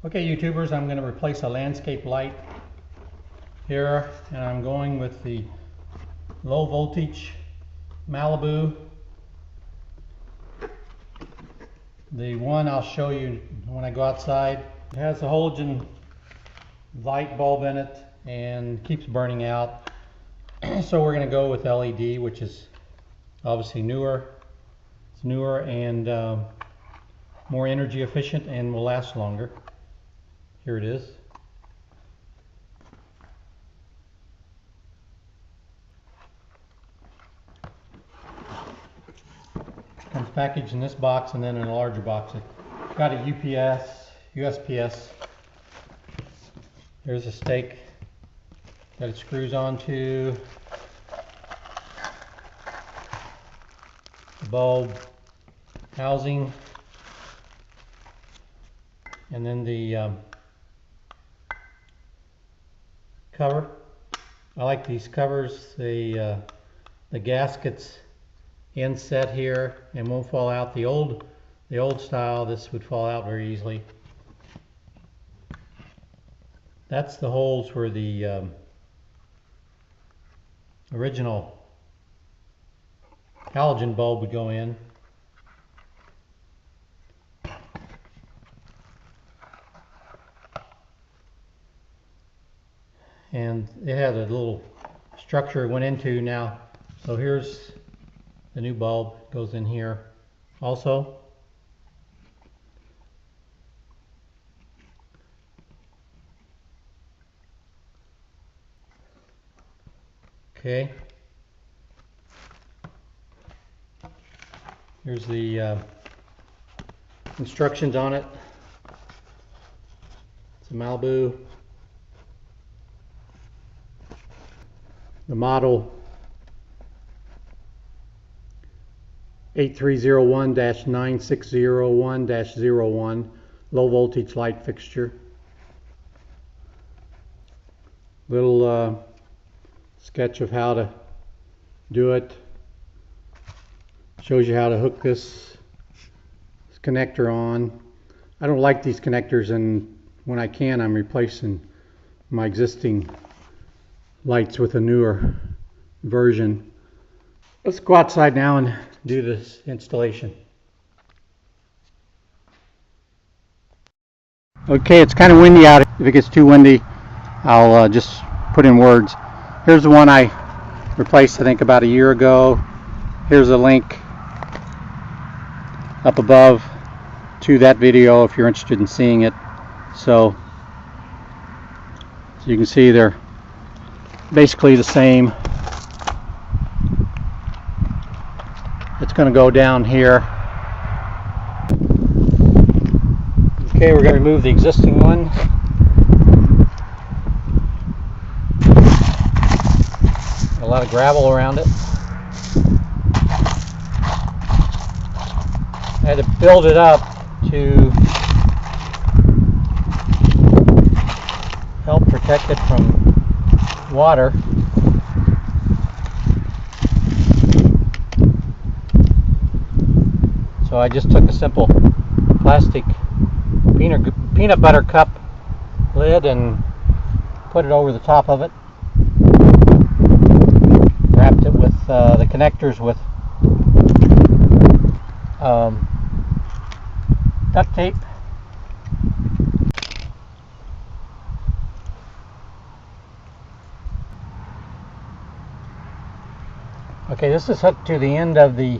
Okay, YouTubers, I'm going to replace a landscape light here, and I'm going with the low voltage Malibu. The one I'll show you when I go outside. It has a halogen light bulb in it and keeps burning out. So we're going to go with LED, which is obviously newer. It's newer and more energy efficient and will last longer. Here it is. Comes packaged in this box and then in a larger box. It's got a UPS, USPS. There's a stake that it screws onto. The bulb housing. And then the cover. I like these covers. The gaskets inset here and won't fall out. The old style, this would fall out very easily. That's the holes where the original halogen bulb would go in. And it had a little structure it went into now. So here's the new bulb, goes in here also. Okay. Here's the instructions on it. It's a Malibu. The model 8301-9601-01, low voltage light fixture. Little sketch of how to do it. Shows you how to hook this connector on. I don't like these connectors, and when I can, I'm replacing my existing lights with a newer version. Let's go outside now and do this installation. Okay, it's kind of windy out. If it gets too windy, I'll just put in words. Here's the one I replaced, I think, about a year ago. Here's a link up above to that video if you're interested in seeing it. So you can see they're basically the same. It's going to go down here. Okay, we're going to remove the existing one. A lot of gravel around it. I had to build it up to help protect it from water. So I just took a simple plastic peanut butter cup lid and put it over the top of it. Wrapped it with the connectors with duct tape. Okay, this is hooked to the end of the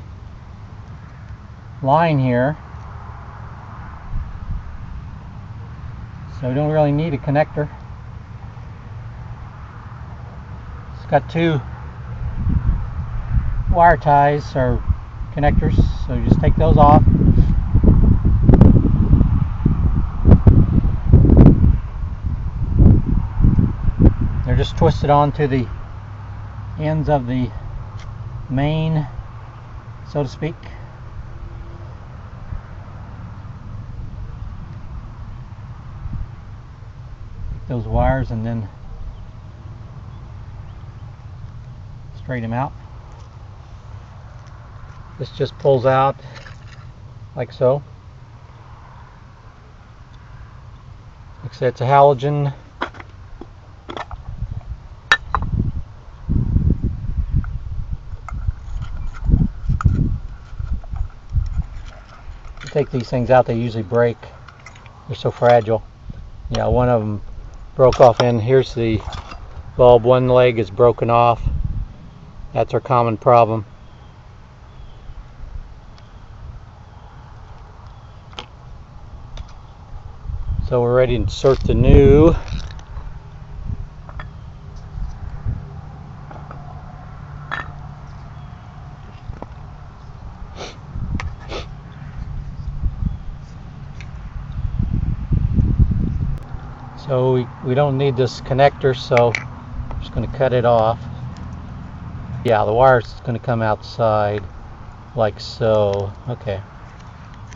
line here, so we don't really need a connector. It's got two wire ties or connectors, so you just take those off. They're just twisted onto the ends of the main, so to speak. Those wires and then straighten them out. This just pulls out like so. Like I said, it's a halogen. You take these things out, they usually break. They're so fragile. Yeah, one of them broke off, and here's the bulb. One leg is broken off. That's our common problem. So we're ready to insert the new So we don't need this connector, so I'm just going to cut it off. Yeah, the wire's going to come outside like so. Okay,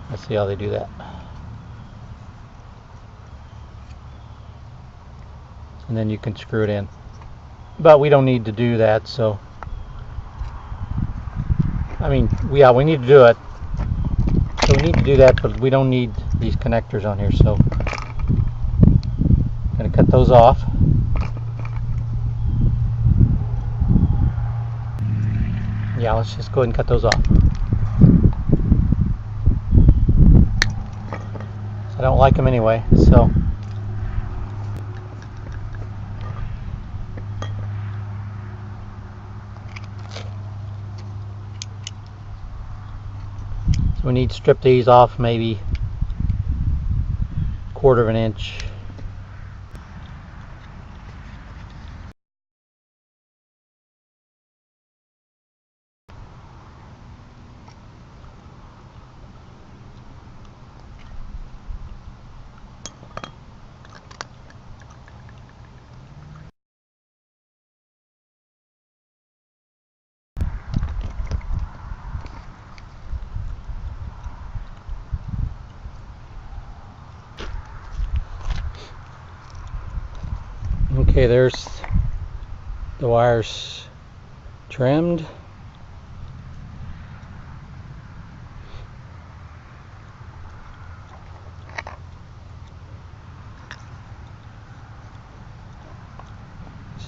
let's see how they do that. And then you can screw it in. But we don't need to do that, so I mean, yeah, we need to do it. So we need to do that, but we don't need these connectors on here, so I'm going to cut those off. Yeah, let's just go ahead and cut those off. I don't like them anyway, so we need to strip these off maybe 1/4 of an inch. Okay, there's the wires trimmed.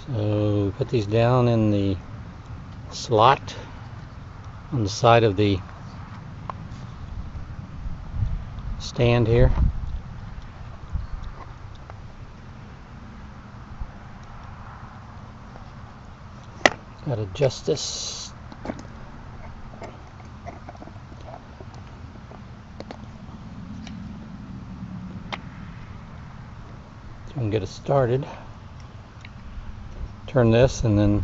So put these down in the slot on the side of the stand here. Got to adjust this. So we can get it started. Turn this and then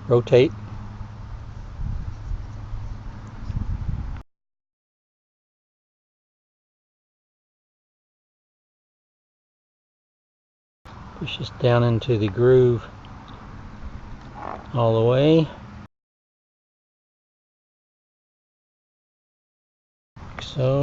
rotate. Push this down into the groove all the way. Like so.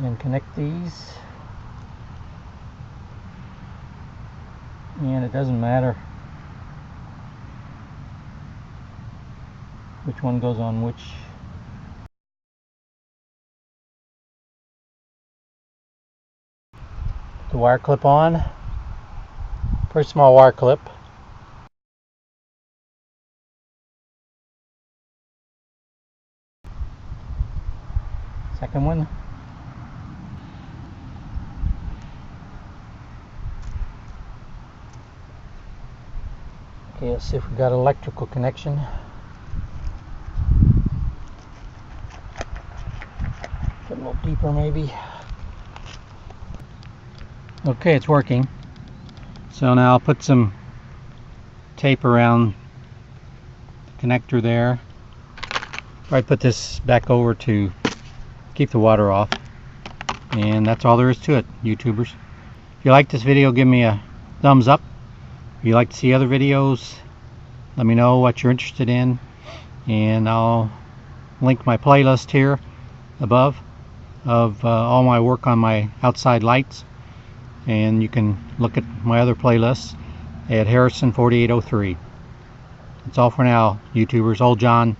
And connect these, and it doesn't matter which one goes on which. The wire clip on, pretty small wire clip. Second one. Okay, let's see if we got electrical connection. Get a little deeper maybe. Okay, it's working. So now I'll put some tape around the connector there. I put this back over to keep the water off. And that's all there is to it, YouTubers. If you like this video, give me a thumbs up. If you'd like to see other videos, let me know what you're interested in, and I'll link my playlist here above of all my work on my outside lights, and you can look at my other playlists at Harrison 4803. That's all for now, YouTubers. Old John